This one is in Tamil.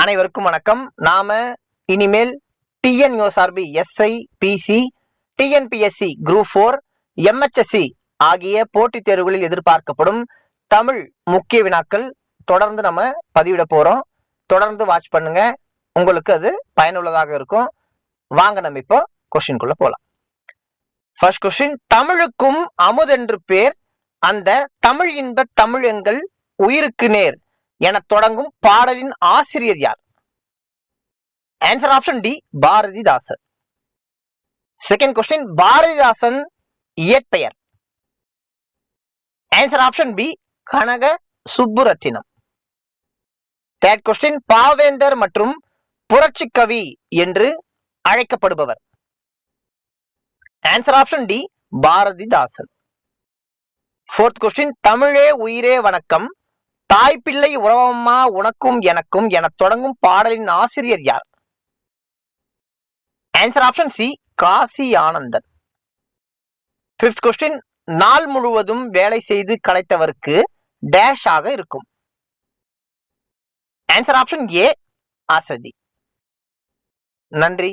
அனைவருக்கும் வணக்கம். நாம இனிமேல் TNUSRB SI PC TNPSC group 4 MHSC ஆகிய போட்டித் தேர்வுகளில் எதிர்பார்க்கப்படும் தமிழ் முக்கிய வினாக்கள் தொடர்ந்து நம்ம பதிவிட போறோம். தொடர்ந்து வாட்ச் பண்ணுங்க, உங்களுக்கு அது பயனுள்ளதாக இருக்கும். வாங்க நம்ம இப்போ கொஸ்டின்குள்ள போலாம். ஃபர்ஸ்ட் கொஸ்டின், தமிழுக்கும் அமுதென்று பேர், அந்த தமிழ் இன்ப தமிழ் எங்கள் உயிருக்கு நேர் என தொடங்கும் பாடலின் ஆசிரியர் யார்? Answer option D, Bharathidasan. Second question, Bharathidasan இயற்பெயர்? Answer option B, Kanaka Subburathinam. Third question, பாவேந்தர் மற்றும் புரட்சி கவி என்று அழைக்கப்படுபவர்? Answer option D, Bharathidasan. Fourth question, தமிழே உயிரே வணக்கம், தாய்ப்பிள்ளை உறவம்மா உனக்கும் எனக்கும் என தொடங்கும் பாடலின் ஆசிரியர் யார்? Answer option C, Kasi Anandan. Fifth question, நாள் முழுவதும் வேலை செய்து களைத்தவருக்கு டேஷ் ஆக இருக்கும்? ஆன்சர் ஆப்ஷன் ஏ, அசதி. நன்றி.